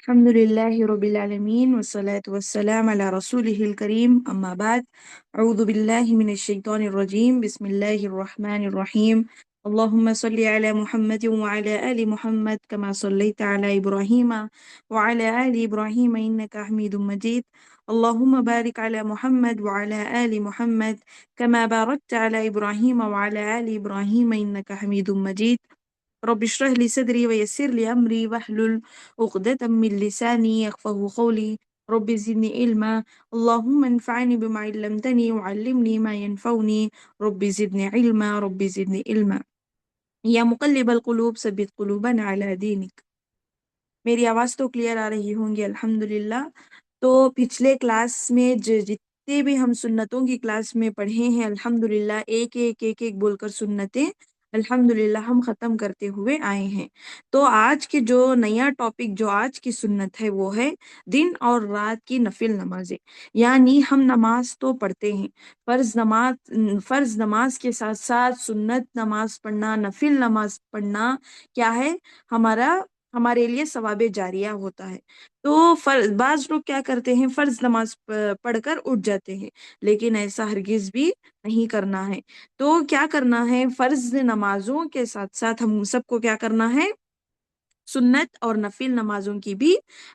الحمد لله رب العالمين والصلاة والسلام على رسوله الكريم أما بعد. أعوذ بالله من الشيطان الرجيم. بسم الله الرحمن الرحيم. اللهم صل على محمد وعلى آل محمد كما صليت على إبراهيم وعلى آل إبراهيم إنك حميد مجيد. اللهم بارك على محمد وعلى آل محمد كما باركت على إبراهيم وعلى آل إبراهيم إنك حميد مجيد. رب اشرح لي صدري ويسر لي أمري واحلل عقدة من لساني يفقهوا قولي. رب زدني علما. اللهم انفعني بما علمتني وعلمني ما ينفعني. رب زدني علما. رب زدني علما. یا مقلب القلوب ثبت قلوبنا على دینک. میری آواز تو کلیئر آ رہی ہوں گی الحمدللہ. تو پچھلے کلاس میں جتنے بھی ہم سنتوں کی کلاس میں پڑھے ہیں الحمدللہ ایک ایک ایک ایک بول کر سنتیں الحمدللہ ہم ختم کرتے ہوئے آئے ہیں. تو آج کی جو نیا ٹاپک جو آج کی سنت ہے وہ ہے دن اور رات کی نفل نمازیں. یعنی ہم نماز تو پڑھتے ہیں، فرض نماز کے ساتھ ساتھ سنت نماز پڑھنا، نفل نماز پڑھنا کیا ہے، ہمارے لیے ثواب جاریہ ہوتا ہے. تو بعض لوگ کیا کرتے ہیں، فرض نماز پڑھ کر اٹھ جاتے ہیں، لیکن ایسا ہرگز بھی نہیں کرنا ہے. تو کیا کرنا ہے، فرض نمازوں کے ساتھ ساتھ ہم سب کو کیا کرنا ہے، سنت اور نفل نمازوں کی بھی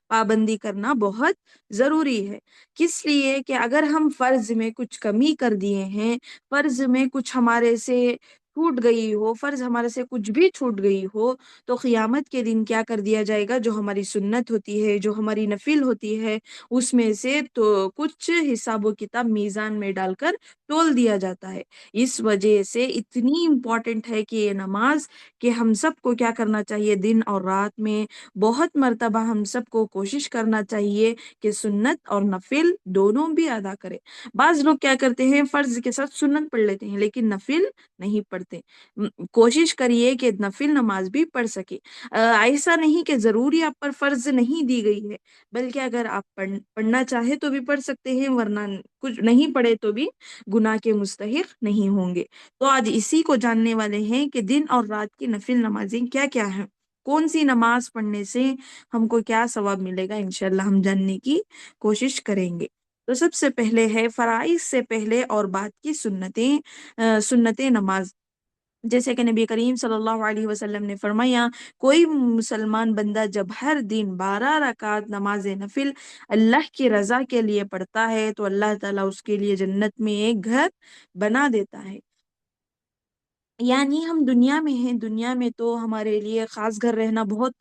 پابندی کرنا بہت ضروری ہے. کس لیے کہ اگر ہم فرض میں کچھ کمی کر دیے ہیں، فرض میں کچھ ہمارے سے چھوٹ گئی ہو، فرض ہمارے سے کچھ بھی چھوٹ گئی ہو، تو قیامت کے دن کیا کر دیا جائے گا، جو ہماری سنت ہوتی ہے، جو ہماری نفل ہوتی ہے، اس میں سے تو کچھ حساب و کتاب میزان میں ڈال کر تول دیا جاتا ہے. اس وجہ سے اتنی امپورٹنٹ ہے کہ یہ نماز، کہ ہم سب کو کیا کرنا چاہیے، دن اور رات میں بہت مرتبہ ہم سب کو کوشش کرنا چاہیے کہ سنت اور نفل دونوں بھی ادا کرے. بعض لوگ کیا کرتے ہیں، فرض کے ساتھ سنت پڑھ لیتے ہیں لیکن نفل نہیں پڑھتے. کوشش کریے کہ نفل نماز بھی پڑھ سکے. ایسا نہیں کہ ضروری آپ پر فرض نہیں دی گئی ہے، بلکہ اگر آپ پڑھنا چاہے تو بھی پڑھ سکتے ہیں، ورنہ کچھ نہیں پڑھے تو بھی گناہ کے مستحق نہیں ہوں گے. تو آج اسی کو جاننے والے ہیں کہ دن اور رات کی نفل نمازیں کیا کیا ہیں، کون سی نماز پڑھنے سے ہم کو کیا ثواب ملے گا، انشاءاللہ ہم جاننے کی کوشش کریں گے. تو سب سے پہلے ہے فرائض سے پہلے اور بعد کی سنتیں نماز. جیسے کہ نبی کریم صلی اللہ علیہ وسلم نے فرمایا، کوئی مسلمان بندہ جب ہر دن 12 رکعت نماز نفل اللہ کی رضا کے لیے پڑھتا ہے تو اللہ تعالیٰ اس کے لیے جنت میں ایک گھر بنا دیتا ہے. یعنی ہم دنیا میں ہیں، دنیا میں تو ہمارے لیے خاص گھر رہنا بہت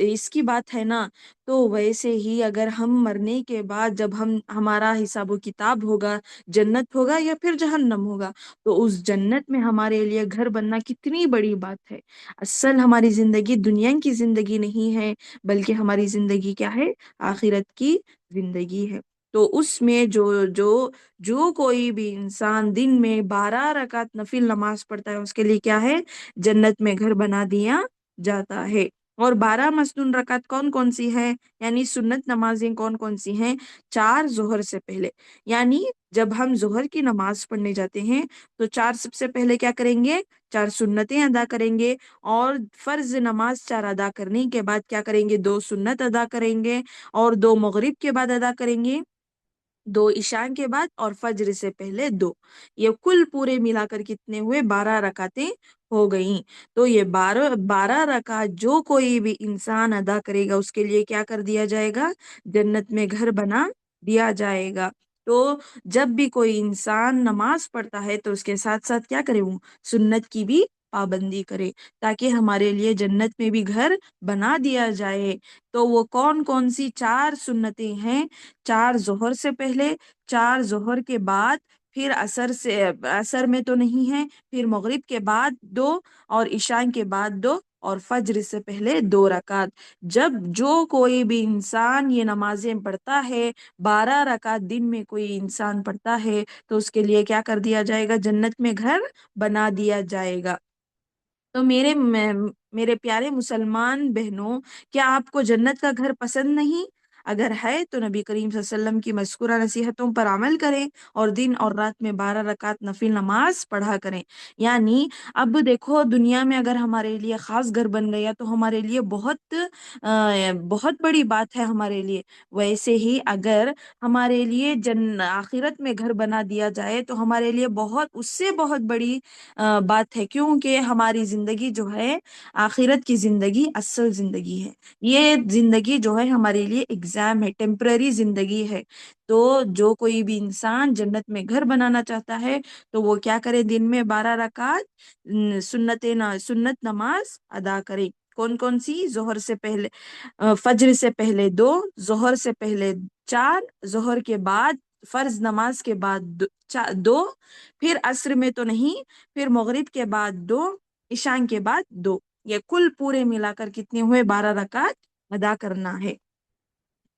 اس کی بات ہے نا. تو ویسے ہی اگر ہم مرنے کے بعد جب ہمارا حساب و کتاب ہوگا، جنت ہوگا یا پھر جہنم ہوگا، تو اس جنت میں ہمارے لیے گھر بننا کتنی بڑی بات ہے. اصل ہماری زندگی دنیا کی زندگی نہیں ہے، بلکہ ہماری زندگی کیا ہے، آخرت کی زندگی ہے. تو اس میں جو کوئی بھی انسان دن میں 12 رکعت نفل نماز پڑھتا ہے، اس کے لیے کیا ہے، جنت میں گھر بنا دیا جاتا ہے. اور 12 مسنون رکعت کون کون سی ہے، یعنی سنت نمازیں کون کون سی ہیں، 4 ظہر سے پہلے. یعنی جب ہم ظہر کی نماز پڑھنے جاتے ہیں تو 4 سب سے پہلے کیا کریں گے، 4 سنتیں ادا کریں گے. اور فرض نماز 4 ادا کرنے کے بعد کیا کریں گے، 2 سنت ادا کریں گے، اور 2 مغرب کے بعد ادا کریں گے، 2 عشاء کے بعد، اور فجر سے پہلے 2. یہ کل پورے ملا کر کتنے ہوئے، 12 رکعتیں ہو گئیں. تو یہ 12 رکعت جو کوئی بھی انسان ادا کرے گا، اس کے لیے کیا کر دیا جائے گا، جنت میں گھر بنا دیا جائے گا. تو جب بھی کوئی انسان نماز پڑھتا ہے تو اس کے ساتھ ساتھ کیا کرے، وہ سنت کی بھی پابندی کرے، تاکہ ہمارے لیے جنت میں بھی گھر بنا دیا جائے. تو وہ کون کون سی 4 سنتیں ہیں، 4 ظہر سے پہلے، 4 ظہر کے بعد، پھر عصر میں تو نہیں ہے، پھر مغرب کے بعد 2، اور عشاء کے بعد 2، اور فجر سے پہلے 2 رکعت. جب جو کوئی بھی انسان یہ نمازیں پڑھتا ہے، 12 رکعت دن میں کوئی انسان پڑھتا ہے، تو اس کے لیے کیا کر دیا جائے گا، جنت میں گھر بنا دیا جائے گا. تو میرے پیارے مسلمان بہنوں، کیا آپ کو جنت کا گھر پسند نہیں؟ اگر ہے تو نبی کریم صلی اللہ علیہ وسلم کی مذکورہ نصیحتوں پر عمل کریں اور دن اور رات میں 12 رکعت نفل نماز پڑھا کریں. یعنی اب دیکھو دنیا میں اگر ہمارے لیے خاص گھر بن گیا تو ہمارے لیے بہت بڑی بات ہے ہمارے لیے. ویسے ہی اگر ہمارے لیے آخرت میں گھر بنا دیا جائے تو ہمارے لیے اس سے بہت بڑی بات ہے، کیونکہ ہماری زندگی جو ہے آخرت کی زندگی اصل زندگی ہے. یہ زندگی جو ہے ہمارے لیے ایگزام ہے، ٹیمپرری زندگی ہے. تو جو کوئی بھی انسان جنت میں گھر بنانا چاہتا ہے تو وہ کیا کرے؟ دن میں 12 رکعت سنت نماز ادا کرے. کون کون سی؟ ظہر سے پہلے، فجر سے پہلے 2، ظہر سے پہلے 4، ظہر کے بعد فرض نماز کے بعد 2، پھر عصر میں تو نہیں، پھر مغرب کے بعد 2، عشاء کے بعد 2. یہ کل پورے ملا کر کتنے ہوئے؟ 12 رکعت ادا کرنا ہے.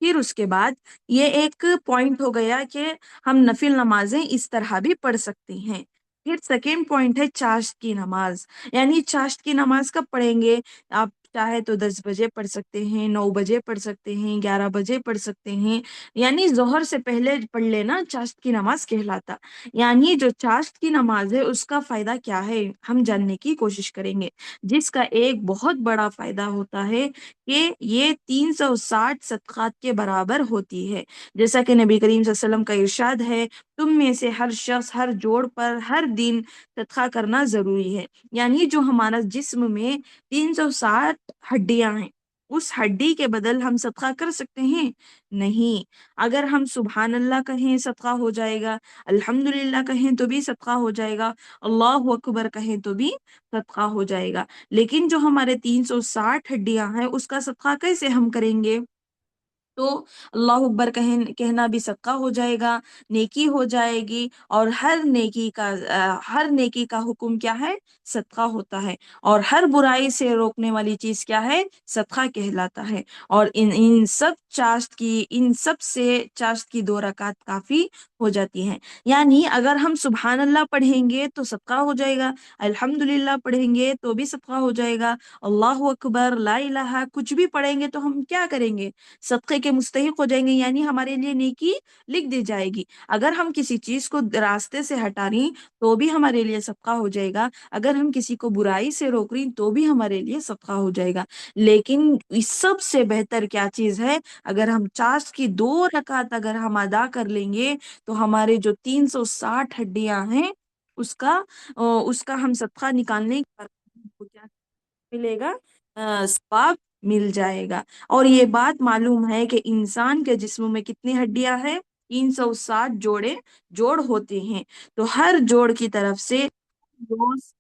پھر اس کے بعد یہ ایک پوائنٹ ہو گیا کہ ہم نفل نمازیں اس طرح بھی پڑھ سکتے ہیں. پھر سیکنڈ پوائنٹ ہے چاشت کی نماز. یعنی چاشت کی نماز کب پڑھیں گے؟ آپ چاہے تو 10 بجے پڑھ سکتے ہیں، 9 بجے پڑھ سکتے ہیں، 11 بجے پڑھ سکتے ہیں. یعنی ظہر سے پہلے پڑھ لینا چاشت کی نماز کہلاتا. یعنی جو چاشت کی نماز ہے اس کا فائدہ کیا ہے ہم جاننے کی کوشش کریں گے، جس کا ایک بہت بڑا فائدہ ہوتا ہے کہ یہ 360 صدقات کے برابر ہوتی ہے. جیسا کہ نبی کریم صلی اللہ علیہ وسلم کا ارشاد ہے، تم میں سے ہر شخص ہر جوڑ پر ہر دن صدقہ کرنا ضروری ہے. یعنی جو ہمارا جسم میں 360 ہڈیاں ہیں، اس ہڈی کے بدل ہم صدقہ کر سکتے ہیں؟ نہیں. اگر ہم سبحان اللہ کہیں صدقہ ہو جائے گا، الحمدللہ کہیں تو بھی صدقہ ہو جائے گا، اللہ اکبر کہیں تو بھی صدقہ ہو جائے گا. لیکن جو ہمارے 360 ہڈیاں ہیں اس کا صدقہ کیسے ہم کریں گے؟ تو اللہ اکبر کہنا بھی صدقہ ہو جائے گا، نیکی ہو جائے گی. اور ہر نیکی کا حکم کیا ہے؟ صدقہ ہوتا ہے. اور ہر برائی سے روکنے والی چیز کیا ہے؟ صدقہ کہلاتا ہے. اور ان سب سے چاشت کی 2 رکعت کافی ہو جاتی ہیں. یعنی اگر ہم سبحان اللہ پڑھیں گے تو صدقہ ہو جائے گا، الحمدللہ پڑھیں گے تو بھی صدقہ ہو جائے گا، اللہ اکبر لا الہ کچھ بھی پڑھیں گے تو ہم کیا کریں گے؟ صدقے کے مستحق ہو جائیں گے. یعنی ہمارے لیے نیکی لکھ دی جائے گی. اگر ہم کسی چیز کو راستے سے ہٹا رہی تو بھی ہمارے لیے صدقہ ہو جائے گا، اگر ہم کسی کو برائی سے روک رہی تو بھی ہمارے لیے صدقہ ہو جائے گا. لیکن اس سب سے بہتر کیا چیز ہے؟ اگر ہم چاشت کی 2 رکعت اگر ہم ادا کر لیں گے تو ہمارے جو 360 ہڈیاں ہیں اس کا ہم صدقہ نکالنے کو کیا ملے گا؟ ثواب مل جائے گا. اور یہ بات معلوم ہے کہ انسان کے جسم میں کتنی ہڈیاں ہیں؟ 360 جوڑ ہوتے ہیں. تو ہر جوڑ کی طرف سے روز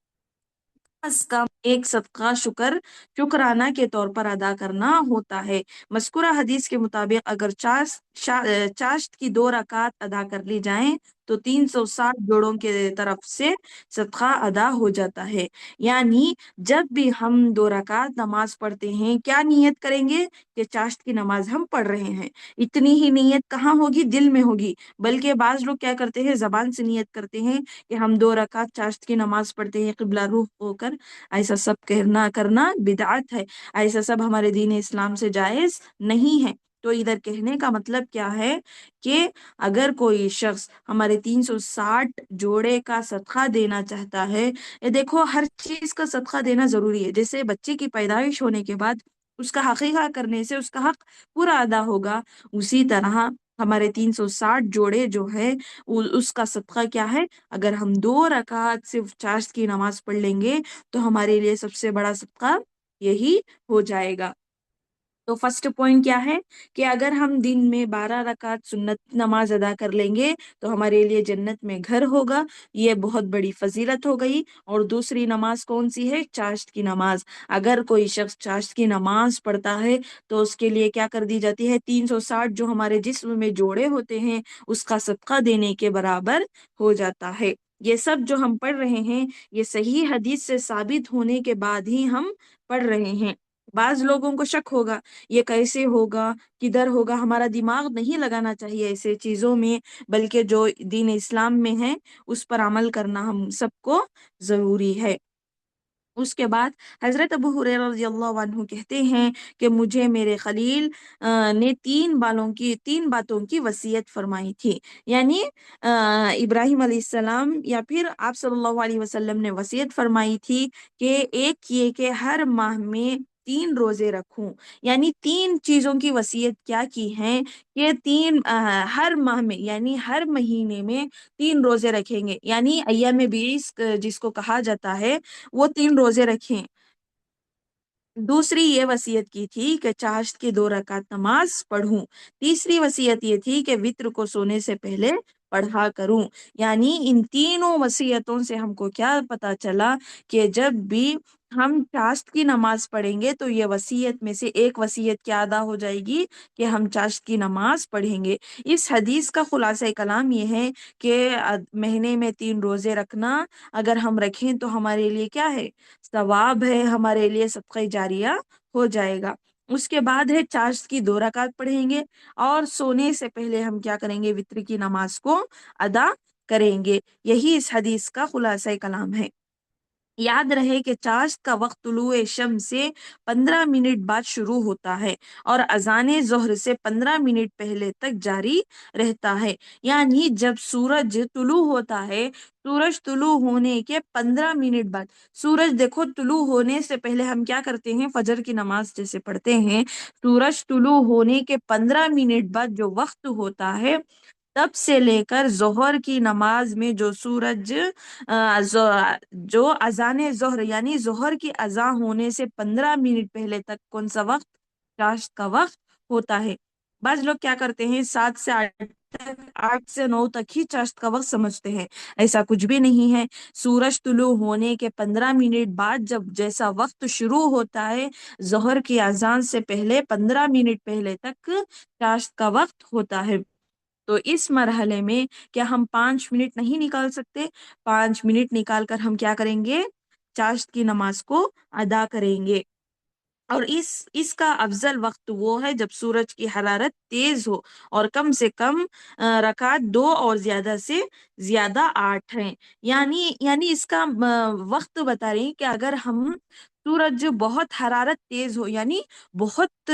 از کم ایک صدقہ شکرانہ کے طور پر ادا کرنا ہوتا ہے. مذکورہ حدیث کے مطابق اگر چاشت کی 2 رکعت ادا کر لی جائیں تو 360 جوڑوں کے طرف سے صدقہ ادا ہو جاتا ہے. یعنی جب بھی ہم 2 رکعت نماز پڑھتے ہیں کیا نیت کریں گے؟ کہ چاشت کی نماز ہم پڑھ رہے ہیں. اتنی ہی نیت کہاں ہوگی؟ دل میں ہوگی. بلکہ بعض لوگ کیا کرتے ہیں؟ زبان سے نیت کرتے ہیں کہ ہم 2 رکعت چاشت کی نماز پڑھتے ہیں قبلہ رخ ہو کر. ایسا سب کرنا بدعت ہے، ایسا سب ہمارے دین اسلام سے جائز نہیں ہے. تو ادھر کہنے کا مطلب کیا ہے کہ اگر کوئی شخص ہمارے 360 جوڑے کا صدقہ دینا چاہتا ہے، یہ دیکھو ہر چیز کا صدقہ دینا ضروری ہے. جیسے بچے کی پیدائش ہونے کے بعد اس کا حقیقہ کرنے سے اس کا حق پورا ادا ہوگا، اسی طرح ہمارے 360 جوڑے جو ہے اس کا صدقہ کیا ہے؟ اگر ہم 2 رکعت صرف چاشت کی نماز پڑھ لیں گے تو ہمارے لیے سب سے بڑا صدقہ یہی ہو جائے گا. تو فرسٹ پوائنٹ کیا ہے کہ اگر ہم دن میں 12 رکعت سنت نماز ادا کر لیں گے تو ہمارے لیے جنت میں گھر ہوگا. یہ بہت بڑی فضیلت ہو گئی. اور دوسری نماز کون سی ہے؟ چاشت کی نماز. اگر کوئی شخص چاشت کی نماز پڑھتا ہے تو اس کے لیے کیا کر دی جاتی ہے؟ 360 جو ہمارے جسم میں جوڑے ہوتے ہیں اس کا صدقہ دینے کے برابر ہو جاتا ہے. یہ سب جو ہم پڑھ رہے ہیں یہ صحیح حدیث سے ثابت ہونے کے بعد ہی ہم پڑھ رہے ہیں. بعض لوگوں کو شک ہوگا یہ کیسے ہوگا، کدھر ہوگا. ہمارا دماغ نہیں لگانا چاہیے ایسے چیزوں میں، بلکہ جو دین اسلام میں ہے اس پر عمل کرنا ہم سب کو ضروری ہے. اس کے بعد حضرت ابو ہریرہ رضی اللہ عنہ کہتے ہیں کہ مجھے میرے خلیل نے تین باتوں کی وصیت فرمائی تھی، یعنی ابراہیم علیہ السلام یا پھر آپ صلی اللہ علیہ وسلم نے وصیت فرمائی تھی کہ ایک یہ کہ ہر ماہ میں 3 روزے رکھوں، یعنی 3 چیزوں کی وصیت کیا کی ہے کہ ہر ماہ میں یعنی ہر مہینے میں 3 روزے رکھیں گے، یعنی ایام بیس جس کو کہا جاتا ہے وہ 3 روزے رکھیں۔ دوسری یہ وصیت کی تھی کہ چاشت کی 2 رکعت نماز پڑھوں۔ تیسری وصیت یہ تھی کہ وطر کو سونے سے پہلے پڑھا کروں۔ یعنی ان تینوں وصیتوں سے ہم کو کیا پتا چلا کہ جب بھی ہم چاشت کی نماز پڑھیں گے تو یہ وصیت میں سے ایک وصیت کیا ادا ہو جائے گی کہ ہم چاشت کی نماز پڑھیں گے۔ اس حدیث کا خلاصہ کلام یہ ہے کہ مہینے میں 3 روزے رکھنا اگر ہم رکھیں تو ہمارے لیے کیا ہے؟ ثواب ہے، ہمارے لیے صدقہ جاریہ ہو جائے گا۔ اس کے بعد ہے چاشت کی 2 رکعت پڑھیں گے، اور سونے سے پہلے ہم کیا کریں گے؟ وطر کی نماز کو ادا کریں گے۔ یہی اس حدیث کا خلاصہ کلام ہے۔ یاد رہے کہ چاشت کا وقت طلوع شمس سے 15 منٹ بعد شروع ہوتا ہے اور اذان ظہر سے 15 منٹ پہلے تک جاری رہتا ہے، یعنی جب سورج طلوع ہوتا ہے، سورج طلوع ہونے کے 15 منٹ بعد، سورج دیکھو طلوع ہونے سے پہلے ہم کیا کرتے ہیں؟ فجر کی نماز جیسے پڑھتے ہیں، سورج طلوع ہونے کے 15 منٹ بعد جو وقت ہوتا ہے، تب سے لے کر ظہر کی نماز میں جو سورج جو اذان ظہر یعنی ظہر کی اذان ہونے سے 15 منٹ پہلے تک کون سا وقت؟ چاشت کا وقت ہوتا ہے۔ بعض لوگ کیا کرتے ہیں 7 سے 8 تک، 8 سے 9 تک ہی چاشت کا وقت سمجھتے ہیں، ایسا کچھ بھی نہیں ہے۔ سورج طلوع ہونے کے 15 منٹ بعد جب جیسا وقت شروع ہوتا ہے، ظہر کی اذان سے پہلے 15 منٹ پہلے تک چاشت کا وقت ہوتا ہے۔ تو اس مرحلے میں کیا ہم 5 منٹ نہیں نکال سکتے؟ 5 منٹ نکال کر ہم کیا کریں گے؟ چاشت کی نماز کو ادا کریں گے۔ اور اس کا افضل وقت وہ ہے جب سورج کی حرارت تیز ہو، اور کم سے کم رکعت 2 اور زیادہ سے زیادہ 8 ہیں۔ یعنی اس کا وقت بتا رہی ہیں کہ اگر ہم سورج بہت حرارت تیز ہو، یعنی بہت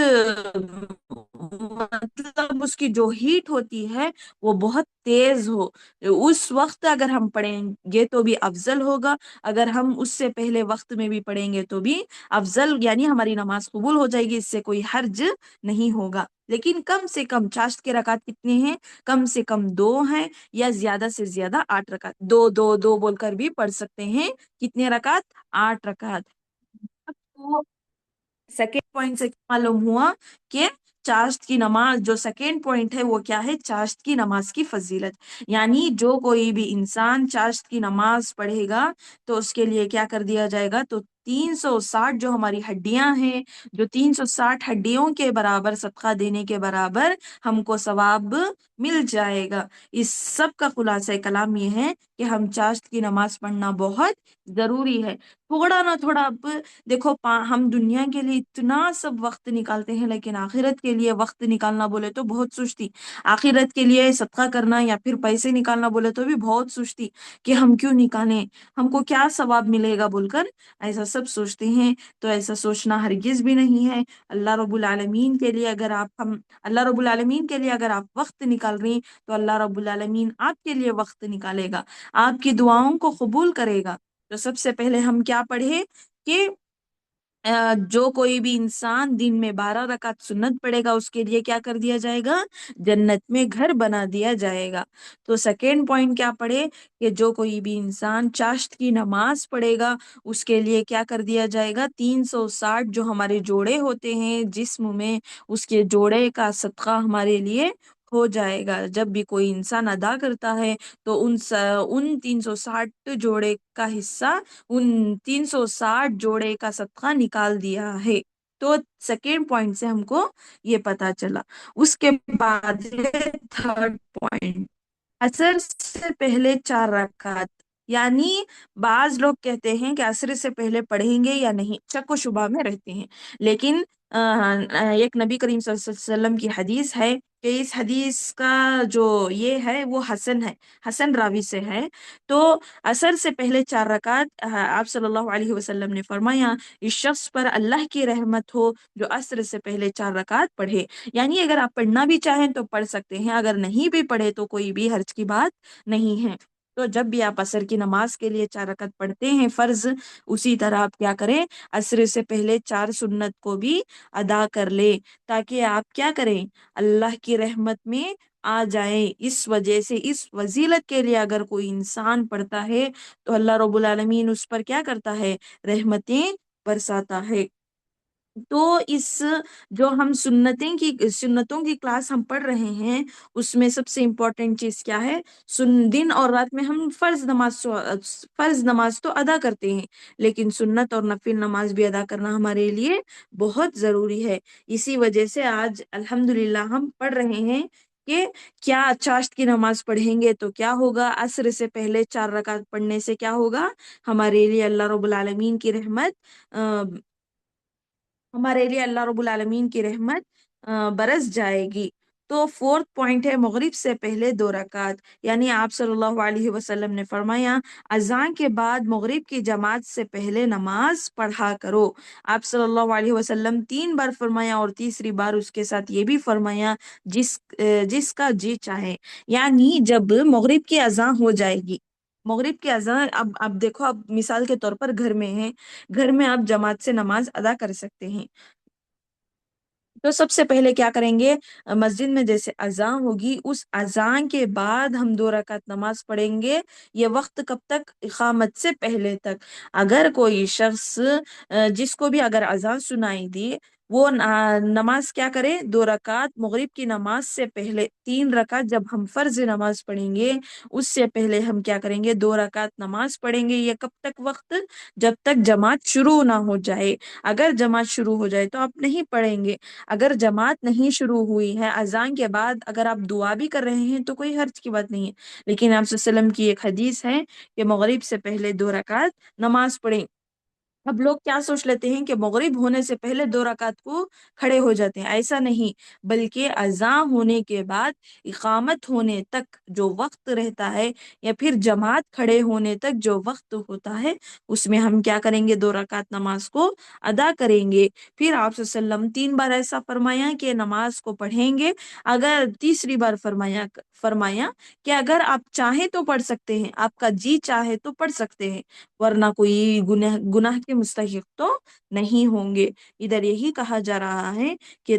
مطلب اس کی جو ہیٹ ہوتی ہے وہ بہت تیز ہو، اس وقت اگر ہم پڑھیں گے تو بھی افضل ہوگا، اگر ہم اس سے پہلے وقت میں بھی پڑھیں گے تو بھی افضل، یعنی ہماری نماز قبول ہو جائے گی، اس سے کوئی حرج نہیں ہوگا۔ لیکن کم سے کم چاشت کے رکعت کتنے ہیں؟ کم سے کم 2 ہیں، یا زیادہ سے زیادہ 8 رکعت، 2 2 2 بول کر بھی پڑھ سکتے ہیں۔ کتنے رکعت؟ 8 رکعت۔ تو سیکنڈ پوائنٹ سے معلوم ہوا کہ چاشت کی نماز جو سیکنڈ پوائنٹ ہے وہ کیا ہے؟ چاشت کی نماز کی فضیلت، یعنی جو کوئی بھی انسان چاشت کی نماز پڑھے گا تو اس کے لیے کیا کر دیا جائے گا؟ تو 360 جو ہماری ہڈیاں ہیں، جو 360 ہڈیوں کے برابر صدقہ دینے کے برابر ہم کو ثواب مل جائے گا۔ اس سب کا خلاصہ کلام یہ ہے کہ ہم چاشت کی نماز پڑھنا بہت ضروری ہے۔ تھوڑا نہ تھوڑا، اب دیکھو ہم دنیا کے لیے اتنا سب وقت نکالتے ہیں، لیکن آخرت کے لیے وقت نکالنا بولے تو بہت سستی، آخرت کے لیے صدقہ کرنا یا پھر پیسے نکالنا بولے تو بھی بہت سستی کہ ہم کیوں نکالیں، ہم کو کیا ثواب ملے گا بول کر ایسا سب سوچتے ہیں۔ تو ایسا سوچنا ہرگز بھی نہیں ہے۔ اللہ رب العالمین کے لیے اگر آپ وقت نکال رہی تو اللہ رب العالمین آپ کے لیے وقت نکالے گا، آپ کی دعاؤں کو قبول کرے گا۔ تو سب سے پہلے ہم کیا پڑھے کہ جو کوئی بھی انسان دن میں 12 رکعت سنت پڑے گا اس کے لیے کیا کر دیا جائے گا؟ جنت میں گھر بنا دیا جائے گا۔ تو سیکنڈ پوائنٹ کیا پڑھے کہ جو کوئی بھی انسان چاشت کی نماز پڑھے گا اس کے لیے کیا کر دیا جائے گا؟ 360 جو ہمارے جوڑے ہوتے ہیں جسم میں، اس کے جوڑے کا صدقہ ہمارے لیے ہو جائے گا۔ جب بھی کوئی انسان ادا کرتا ہے تو ان 360 جوڑے کا حصہ، ان 360 جوڑے کا صدقہ نکال دیا ہے۔ تو سیکنڈ پوائنٹ سے ہم کو یہ پتا چلا۔ اس کے بعد تھرڈ پوائنٹ، عصر سے پہلے 4 رکعت، یعنی بعض لوگ کہتے ہیں کہ عصر سے پہلے پڑھیں گے یا نہیں، شک و شبہ میں رہتے ہیں، لیکن ایک نبی کریم صلی اللہ علیہ وسلم کی حدیث ہے کہ اس حدیث کا جو یہ ہے وہ حسن ہے، حسن راوی سے ہے۔ تو عصر سے پہلے 4 رکعت آپ صلی اللہ علیہ وسلم نے فرمایا اس شخص پر اللہ کی رحمت ہو جو عصر سے پہلے 4 رکعت پڑھے۔ یعنی اگر آپ پڑھنا بھی چاہیں تو پڑھ سکتے ہیں، اگر نہیں بھی پڑھے تو کوئی بھی حرج کی بات نہیں ہے۔ تو جب بھی آپ عصر کی نماز کے لیے 4 رکعت پڑھتے ہیں فرض، اسی طرح آپ کیا کریں، عصر سے پہلے 4 سنت کو بھی ادا کر لے، تاکہ آپ کیا کریں، اللہ کی رحمت میں آ جائیں۔ اس وجہ سے اس فضیلت کے لیے اگر کوئی انسان پڑھتا ہے تو اللہ رب العالمین اس پر کیا کرتا ہے، رحمتیں برساتا ہے۔ تو اس جو ہم سنتوں کی کلاس ہم پڑھ رہے ہیں، اس میں سب سے امپورٹنٹ چیز کیا ہے، دن اور رات میں ہم فرض نماز تو ادا کرتے ہیں، لیکن سنت اور نفل نماز بھی ادا کرنا ہمارے لیے بہت ضروری ہے۔ اسی وجہ سے آج الحمدللہ ہم پڑھ رہے ہیں کہ کیا چاشت کی نماز پڑھیں گے تو کیا ہوگا، عصر سے پہلے 4 رکعت پڑھنے سے کیا ہوگا، ہمارے لیے اللہ رب العالمین کی رحمت ہمارے لیے اللہ رب العالمین کی رحمت برس جائے گی۔ تو فورتھ پوائنٹ ہے مغرب سے پہلے 2 رکعت، یعنی آپ صلی اللہ علیہ وسلم نے فرمایا اذان کے بعد مغرب کی جماعت سے پہلے نماز پڑھا کرو۔ آپ صلی اللہ علیہ وسلم 3 بار فرمایا اور تیسری بار اس کے ساتھ یہ بھی فرمایا جس کا جی چاہے، یعنی جب مغرب کی اذان ہو جائے گی، مغرب کی اذان اب دیکھو، اب مثال کے طور پر گھر میں ہیں، گھر میں آپ جماعت سے نماز ادا کر سکتے ہیں، تو سب سے پہلے کیا کریں گے، مسجد میں جیسے اذان ہوگی اس اذان کے بعد ہم 2 رکعت نماز پڑھیں گے۔ یہ وقت کب تک، اقامت سے پہلے تک۔ اگر کوئی شخص جس کو بھی اگر اذان سنائی دی وہ نماز کیا کرے، 2 رکعت مغرب کی نماز سے پہلے، 3 رکعت جب ہم فرض نماز پڑھیں گے اس سے پہلے ہم کیا کریں گے، 2 رکعت نماز پڑھیں گے۔ یہ کب تک وقت، جب تک جماعت شروع نہ ہو جائے۔ اگر جماعت شروع ہو جائے تو آپ نہیں پڑھیں گے، اگر جماعت نہیں شروع ہوئی ہے اذان کے بعد اگر آپ دعا بھی کر رہے ہیں تو کوئی حرج کی بات نہیں ہے، لیکن آپ صلی اللہ علیہ وسلم کی ایک حدیث ہے کہ مغرب سے پہلے 2 رکعت نماز پڑھیں۔ اب لوگ کیا سوچ لیتے ہیں کہ مغرب ہونے سے پہلے 2 رکعت کو کھڑے ہو جاتے ہیں، ایسا نہیں، بلکہ اذان ہونے کے بعد اقامت ہونے تک جو وقت رہتا ہے یا پھر جماعت کھڑے ہونے تک جو وقت ہوتا ہے اس میں ہم کیا کریں گے، 2 رکعت نماز کو ادا کریں گے۔ پھر آپ صلی اللہ علیہ وسلم 3 بار ایسا فرمایا کہ نماز کو پڑھیں گے، اگر تیسری بار فرمایا کہ اگر آپ چاہیں تو پڑھ سکتے ہیں، آپ کا جی چاہے تو پڑھ سکتے ہیں، ورنہ کوئی گناہ کے مستحق تو نہیں ہوں گے۔ ادھر یہی کہا جا رہا ہے کہ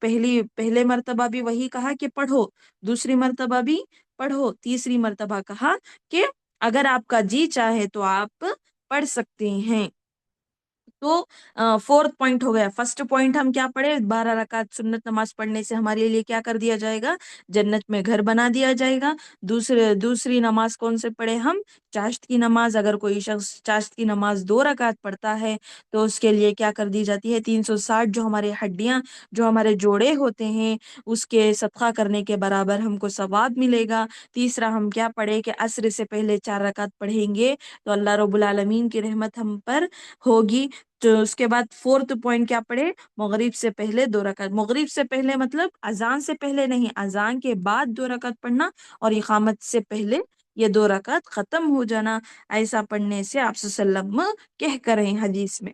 پہلے مرتبہ بھی وہی کہا کہ پڑھو، دوسری مرتبہ بھی پڑھو، تیسری مرتبہ کہا کہ اگر آپ کا جی چاہے تو آپ پڑھ سکتے ہیں۔ تو فورتھ پوائنٹ ہو گیا۔ فرسٹ پوائنٹ ہم کیا پڑھے، 12 رکعت سنت نماز پڑھنے سے ہمارے لیے کیا کر دیا جائے گا، جنت میں گھر بنا دیا جائے گا۔ دوسری نماز کون سے پڑھے ہم، چاشت کی نماز۔ اگر کوئی شخص چاشت کی نماز 2 رکعت پڑھتا ہے تو اس کے لیے کیا کر دی جاتی ہے، 360 جو ہمارے ہڈیاں، جو ہمارے جوڑے ہوتے ہیں اس کے صدقہ کرنے کے برابر ہم کو ثواب ملے گا۔ تیسرا ہم کیا پڑھے کہ عصر سے پہلے 4 رکعت پڑھیں گے تو اللہ رب العالمین کی رحمت ہم پر ہوگی۔ تو اس کے بعد فورتھ پوائنٹ کیا پڑھے، مغرب سے پہلے 2 رکعت، مغرب سے پہلے مطلب اذان سے پہلے نہیں، اذان کے بعد 2 رکعت پڑھنا اور اقامت سے پہلے یہ 2 رکعت ختم ہو جانا، ایسا پڑھنے سے آپ صلی اللہ علیہ وسلم کہہ کر ہیں حدیث میں۔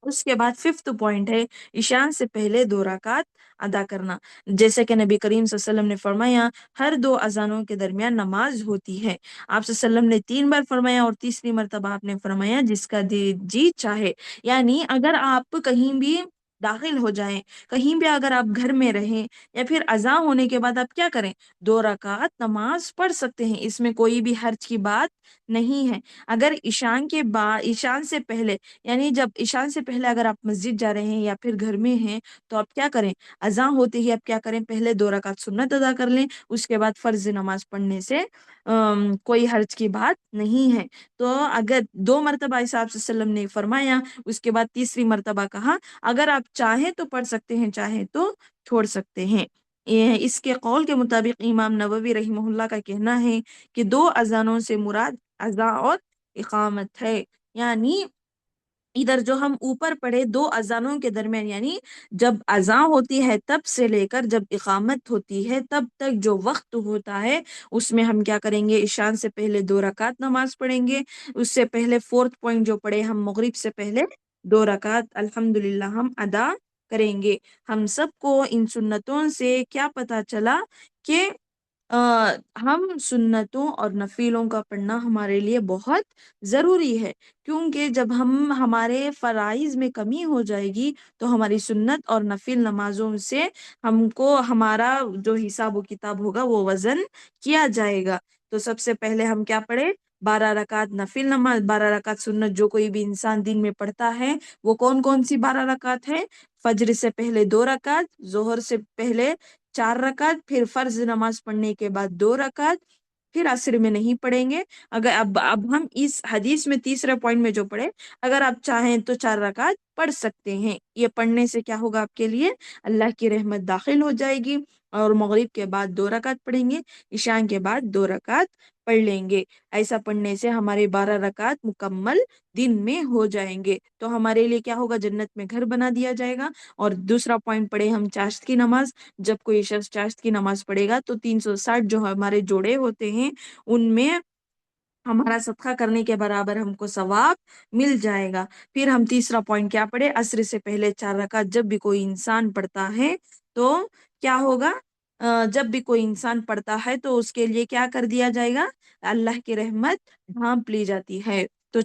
اس کے بعد ففتھ پوائنٹ ہے عشاء سے پہلے 2 رکعت ادا کرنا، جیسے کہ نبی کریم صلی اللہ علیہ وسلم نے فرمایا ہر 2 اذانوں کے درمیان نماز ہوتی ہے۔ آپ صلی اللہ علیہ وسلم نے 3 بار فرمایا اور تیسری مرتبہ آپ نے فرمایا جس کا جی چاہے، یعنی اگر آپ کہیں بھی داخل ہو جائیں، کہیں بھی اگر آپ گھر میں رہیں یا پھر اذان ہونے کے بعد آپ کیا کریں، 2 رکعت نماز پڑھ سکتے ہیں، اس میں کوئی بھی حرج کی بات نہیں ہے۔ اگر عشاء سے پہلے، یعنی جب عشاء سے پہلے اگر آپ مسجد جا رہے ہیں یا پھر گھر میں ہیں تو آپ کیا کریں، اذان ہوتے ہی آپ کیا کریں، پہلے 2 رکعت سنت ادا کر لیں، اس کے بعد فرض نماز پڑھنے سے کوئی حرج کی بات نہیں ہے۔ تو اگر 2 مرتبہ ایسا آپ صلی اللہ علیہ وسلم نے فرمایا، اس کے بعد تیسری مرتبہ کہا اگر آپ چاہیں تو پڑھ سکتے ہیں، چاہیں تو چھوڑ سکتے ہیں۔ اس کے قول کے مطابق امام نووی رحمہ اللہ کا کہنا ہے کہ 2 اذانوں سے مراد اذان اور اقامت ہے، یعنی ادھر جو ہم اوپر پڑھے دو اذانوں کے درمیان، یعنی جب اذان ہوتی ہے تب سے لے کر جب اقامت ہوتی ہے تب تک جو وقت ہوتا ہے، اس میں ہم کیا کریں گے؟ عشاء سے پہلے 2 رکعت نماز پڑھیں گے. اس سے پہلے فورتھ پوائنٹ جو پڑھے ہم، مغرب سے پہلے 2 رکعت الحمدللہ ہم ادا کریں گے. ہم سب کو ان سنتوں سے کیا پتا چلا کہ ہم سنتوں اور نفیلوں کا پڑھنا ہمارے لیے بہت ضروری ہے. کیونکہ جب ہمارے فرائض میں کمی ہو جائے گی تو ہماری سنت اور نفل نمازوں سے ہم کو ہمارا جو حساب و کتاب ہوگا وہ وزن کیا جائے گا. تو سب سے پہلے ہم کیا پڑھے؟ 12 رکعت نفل نماز، 12 رکعت سنت جو کوئی بھی انسان دن میں پڑھتا ہے. وہ کون کون سی 12 رکعت ہے؟ فجر سے پہلے 2 رکعت، ظہر سے پہلے 4 رکعت، پھر فرض نماز پڑھنے کے بعد 2 رکعت، پھر عصر میں نہیں پڑھیں گے. اگر اب ہم اس حدیث میں تیسرے پوائنٹ میں جو پڑھے، اگر آپ چاہیں تو 4 رکعت پڑھ سکتے ہیں. یہ پڑھنے سے کیا ہوگا آپ کے لیے؟ اللہ کی رحمت داخل ہو جائے گی. اور مغرب کے بعد 2 رکعت پڑھیں گے، عشاء کے بعد 2 رکعت پڑھ لیں گے. ایسا پڑھنے سے ہمارے 12 رکعت مکمل دن میں ہو جائیں گے. تو ہمارے لیے کیا ہوگا؟ جنت میں گھر بنا دیا جائے گا. اور دوسرا پوائنٹ پڑھے ہم چاشت کی نماز. جب کوئی شخص چاشت کی نماز پڑھے گا تو 360 جو ہمارے جوڑے ہوتے ہیں ان میں ہمارا صدقہ کرنے کے برابر ہم کو ثواب مل جائے گا. پھر ہم تیسرا پوائنٹ کیا پڑھے؟ عصر سے پہلے 4 رکعت جب بھی کوئی انسان پڑھتا ہے تو کیا ہوگا؟ جب بھی کوئی انسان پڑھتا ہے تو اس کے لیے کیا کر دیا جائے گا؟ اللہ کی رحمت ڈھانپ لی جاتی ہے. تو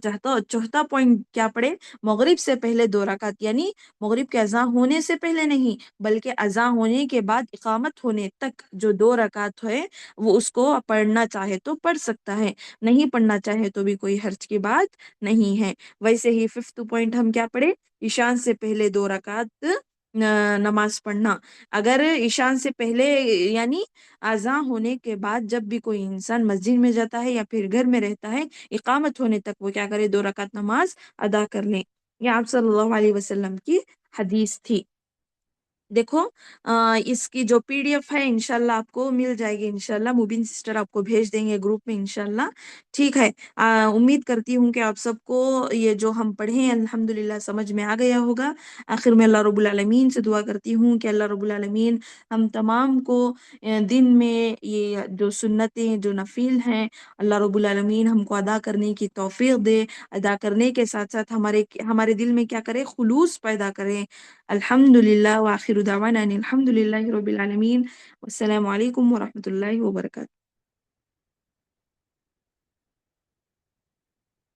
چوتھا پوائنٹ کیا پڑھے؟ مغرب سے پہلے 2 رکعت، یعنی مغرب کے اذان ہونے سے پہلے نہیں بلکہ اذان ہونے کے بعد اقامت ہونے تک جو 2 رکعت ہے وہ اس کو پڑھنا چاہے تو پڑھ سکتا ہے، نہیں پڑھنا چاہے تو بھی کوئی حرج کی بات نہیں ہے. ویسے ہی ففتھ پوائنٹ ہم کیا پڑھے؟ عشاء سے پہلے 2 رکعت نماز پڑھنا. اگر عشاء سے پہلے یعنی اذان ہونے کے بعد جب بھی کوئی انسان مسجد میں جاتا ہے یا پھر گھر میں رہتا ہے، اقامت ہونے تک وہ کیا کرے؟ 2 رکعت نماز ادا کر لیں. یہ آپ صلی اللہ علیہ وسلم کی حدیث تھی. دیکھو اس کی جو PDF ہے انشاءاللہ آپ کو مل جائے گی. انشاءاللہ مبین سسٹر آپ کو بھیج دیں گے گروپ میں انشاءاللہ. ٹھیک ہے. امید کرتی ہوں کہ آپ سب کو یہ جو ہم پڑھے ہیں الحمدللہ سمجھ میں آ گیا ہوگا. آخر میں اللہ رب العالمین سے دعا کرتی ہوں کہ اللہ رب العالمین ہم تمام کو دن میں یہ جو سنتیں جو نفیل ہیں اللہ رب العالمین ہم کو ادا کرنے کی توفیق دے. ادا کرنے کے ساتھ ساتھ ہمارے دل میں کیا کرے؟ خلوص پیدا کرے. الحمدللہ وآخر دعوانا ان الحمدللہ رب العالمین. والسلام علیکم ورحمۃ اللہ وبرکاتہ.